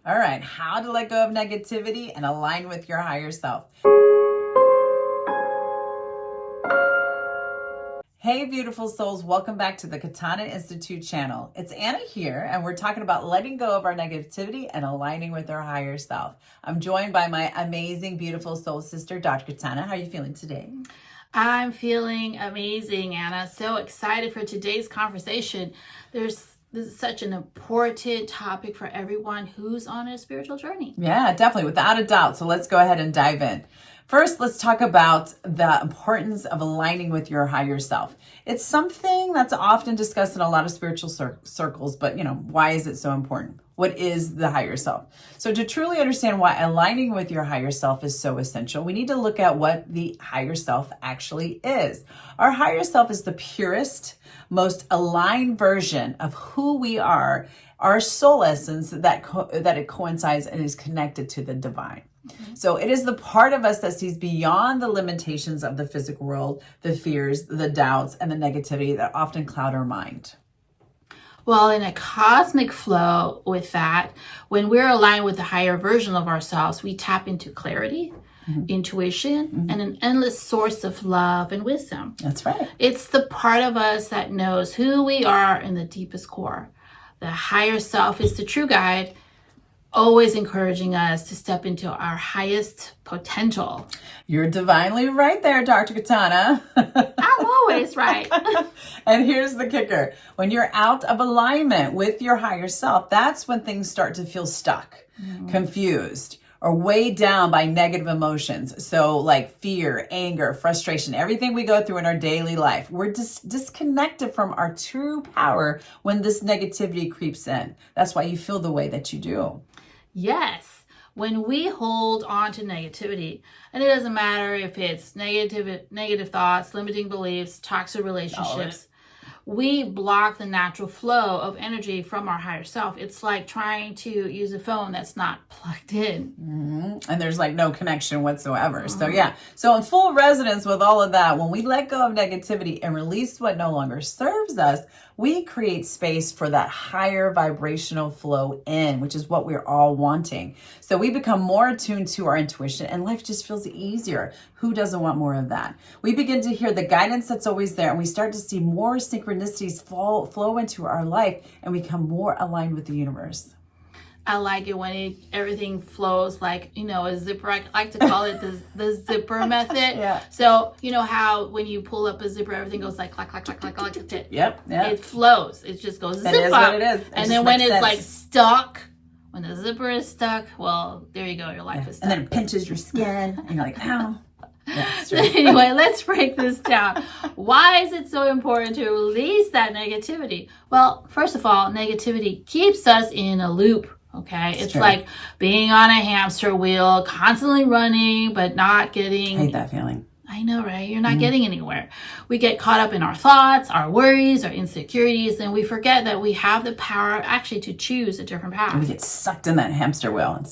All right, how to let go of negativity and align with your higher self. Hey, beautiful souls. Welcome back to the Katana Institute channel. It's Anna here, and we're talking about letting go of our negativity and aligning with our higher self. I'm joined by my amazing, beautiful soul sister, Dr. Katana. How are you feeling today? I'm feeling amazing, Anna. So excited for today's conversation. This is such an important topic for everyone who's on a spiritual journey. Yeah, definitely, without a doubt. So let's go ahead and dive in. First, let's talk about the importance of aligning with your higher self. It's something that's often discussed in a lot of spiritual circles, but why is it so important? What is the higher self? So to truly understand why aligning with your higher self is so essential, we need to look at what the higher self actually is. Our higher self is the purest, most aligned version of who we are, our soul essence that it coincides and is connected to the divine. So it is the part of us that sees beyond the limitations of the physical world, the fears, the doubts, and the negativity that often cloud our mind. Well, in a cosmic flow with that, when we're aligned with the higher version of ourselves, we tap into clarity, intuition, and an endless source of love and wisdom. That's right. It's the part of us that knows who we are in the deepest core. The higher self is the true guide, always encouraging us to step into our highest potential. You're divinely right there, Dr. Katana. I'm always right. And here's the kicker. When you're out of alignment with your higher self, that's when things start to feel stuck, confused, or weighed down by negative emotions. So like fear, anger, frustration, everything we go through in our daily life. We're disconnected from our true power when this negativity creeps in. That's why you feel the way that you do. Yes. When we hold on to negativity, and it doesn't matter if it's negative thoughts, limiting beliefs, toxic relationships, we block the natural flow of energy from our higher self. It's like trying to use a phone that's not plugged in. And there's like no connection whatsoever. So in full resonance with all of that, when we let go of negativity and release what no longer serves us, we create space for that higher vibrational flow in, which is what we're all wanting. So we become more attuned to our intuition and life just feels easier. Who doesn't want more of that? We begin to hear the guidance that's always there, and we start to see more synchronicities flow into our life and become more aligned with the universe. I like it when everything flows like, a zipper. I like to call it the zipper method. Yeah. So, how when you pull up a zipper, everything goes like, clack, clack, clack, clack, clack. Yep. It flows. It just goes zip up. It is what it is. And then when it's like stuck, when the zipper is stuck, well, there you go. Your life is stuck. And then it pinches your skin and you're like, ow. Yeah, anyway, let's break this down. Why is it so important to release that negativity? Well, first of all, negativity keeps us in a loop. Okay, it's like being on a hamster wheel, constantly running, but not getting... I hate that feeling. I know, right? You're not getting anywhere. We get caught up in our thoughts, our worries, our insecurities, and we forget that we have the power actually to choose a different path. And we get sucked in that hamster wheel.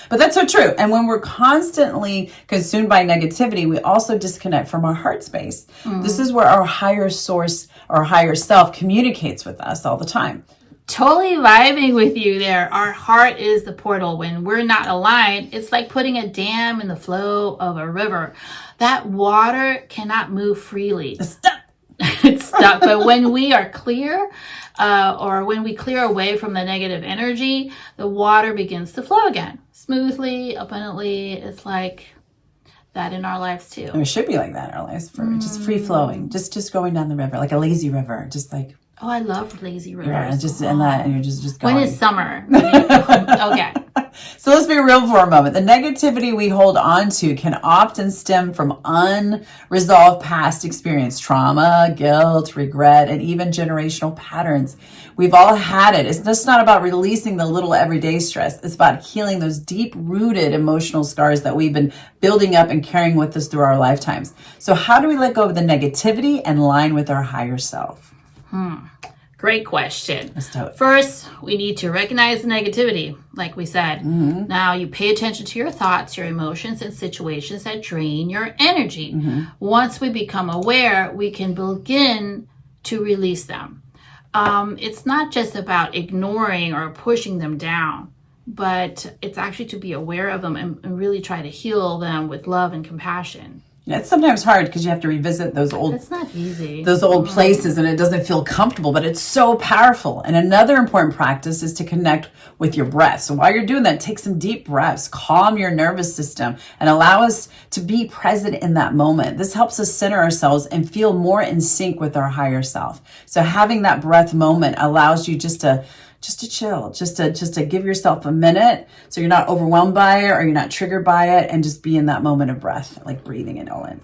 But that's so true. And when we're constantly consumed by negativity, we also disconnect from our heart space. This is where our higher source, our higher self communicates with us all the time. Totally vibing with you there. Our heart is the portal. When we're not aligned, it's like putting a dam in the flow of a river. That water cannot move freely. It's stuck. It's stuck. But when we are clear, or when we clear away from the negative energy, the water begins to flow again. Smoothly, abundantly. It's like that in our lives too. And it should be like that in our lives. Just free flowing. Just going down the river, like a lazy river. Just like... Oh, I love lazy rivers. Yeah, and you're just going. When is summer? Okay. So let's be real for a moment. The negativity we hold on to can often stem from unresolved past experience, trauma, guilt, regret, and even generational patterns. We've all had it. It's just not about releasing the little everyday stress. It's about healing those deep-rooted emotional scars that we've been building up and carrying with us through our lifetimes. So how do we let go of the negativity and align with our higher self? Great question. Let's do it. First, we need to recognize the negativity, like we said. Now, you pay attention to your thoughts, your emotions, and situations that drain your energy. Once we become aware, we can begin to release them. It's not just about ignoring or pushing them down. but it's actually to be aware of them and really try to heal them with love and compassion. Yeah, it's sometimes hard because you have to revisit those old It's not easy. Those old places, and it doesn't feel comfortable, but it's so powerful. And another important practice is to connect with your breath. So while you're doing that, take some deep breaths, calm your nervous system, and allow us to be present in that moment. This helps us center ourselves and feel more in sync with our higher self. So having that breath moment allows you just to chill, just to give yourself a minute so you're not overwhelmed by it or you're not triggered by it, and just be in that moment of breath, like breathing it all in.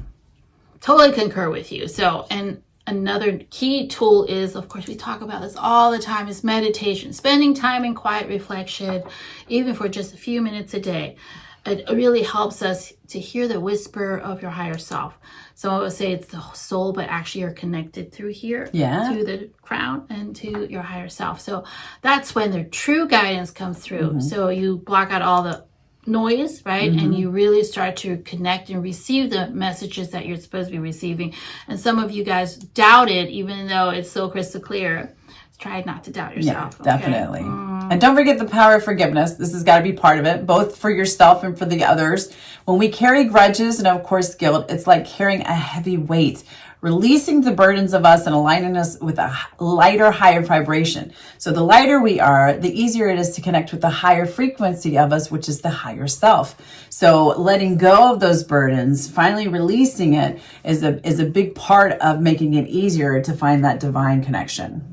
Totally concur with you. So, and another key tool is, of course, we talk about this all the time, is meditation, spending time in quiet reflection, even for just a few minutes a day. It really helps us to hear the whisper of your higher self. So I would say it's the soul, but actually you're connected through here to the crown and to your higher self. So that's when the true guidance comes through. So you block out all the noise, right? And you really start to connect and receive the messages that you're supposed to be receiving. And some of you guys doubt it, even though it's so crystal clear. Try not to doubt yourself. Yeah, definitely. And don't forget the power of forgiveness. This has got to be part of it, both for yourself and for the others. When we carry grudges and, of course, guilt, it's like carrying a heavy weight, releasing the burdens of us and aligning us with a lighter, higher vibration. So the lighter we are, the easier it is to connect with the higher frequency of us, which is the higher self. So letting go of those burdens, finally releasing it, is a big part of making it easier to find that divine connection.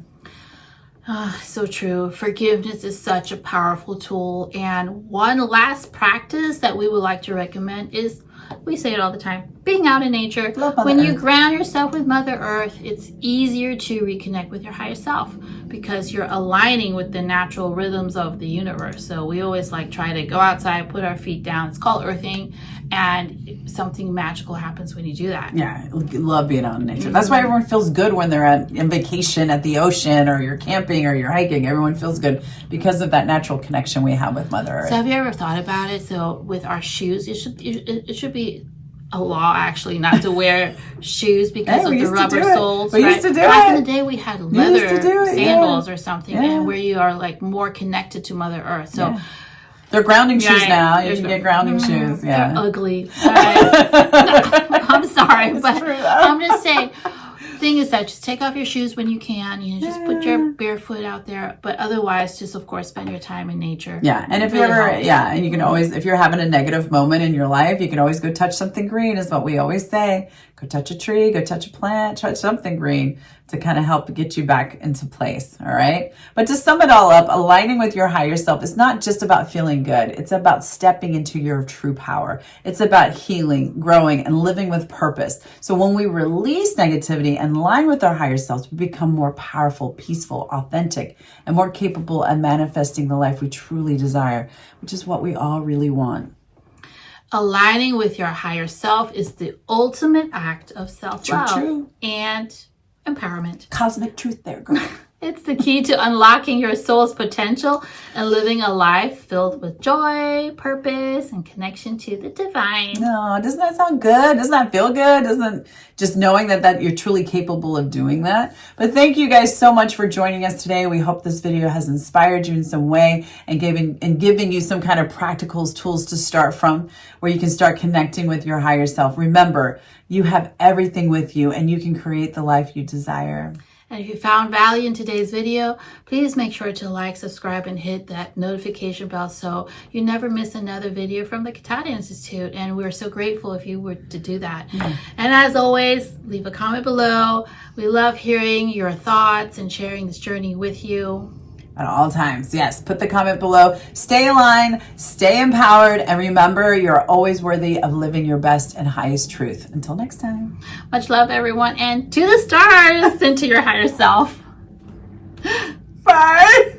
So true. Forgiveness is such a powerful tool. And one last practice that we would like to recommend is, we say it all the time, being out in nature. When you ground yourself with Mother Earth, it's easier to reconnect with your higher self because you're aligning with the natural rhythms of the universe. So we always try to go outside, put our feet down. It's called earthing, and something magical happens when you do that. Yeah, I love being out in nature. That's why everyone feels good when they're on vacation at the ocean, or you're camping, or you're hiking. Everyone feels good because of that natural connection we have with Mother Earth. So have you ever thought about it? So with our shoes, it should be a law actually not to wear shoes because of the rubber soles. We used to do Back in the day, we had leather sandals or something, and where you are more connected to Mother Earth. So. Yeah. They're grounding shoes now. You can get grounding shoes. Yeah. They're ugly. I'm sorry, but I'm just saying. Thing is that just take off your shoes when you can. Just put your barefoot out there. But otherwise, just of course spend your time in nature. Yeah, and if you're and you can always, if you're having a negative moment in your life, you can always go touch something green. Is what we always say. Go touch a tree. Go touch a plant. Touch something green to kind of help get you back into place. All right. But to sum it all up, aligning with your higher self is not just about feeling good. It's about stepping into your true power. It's about healing, growing, and living with purpose. So when we release negativity and align with our higher selves, we become more powerful, peaceful, authentic, and more capable of manifesting the life we truly desire, which is what we all really want. Aligning with your higher self is the ultimate act of self-love and empowerment. Cosmic truth there, girl. It's the key to unlocking your soul's potential and living a life filled with joy, purpose, and connection to the divine. No, doesn't that sound good? Doesn't that feel good? Doesn't just knowing that you're truly capable of doing that? But thank you guys so much for joining us today. We hope this video has inspired you in some way and giving you some kind of practical tools to start from, where you can start connecting with your higher self. Remember, you have everything with you, and you can create the life you desire. And if you found value in today's video, please make sure to like, subscribe, and hit that notification bell so you never miss another video from the Katana Institute. And we're so grateful if you were to do that. And as always, leave a comment below. We love hearing your thoughts and sharing this journey with you. At all times. Yes, put the comment below. Stay aligned, stay empowered, and remember, you're always worthy of living your best and highest truth. Until next time. Much love, everyone, and to the stars and to your higher self. Bye.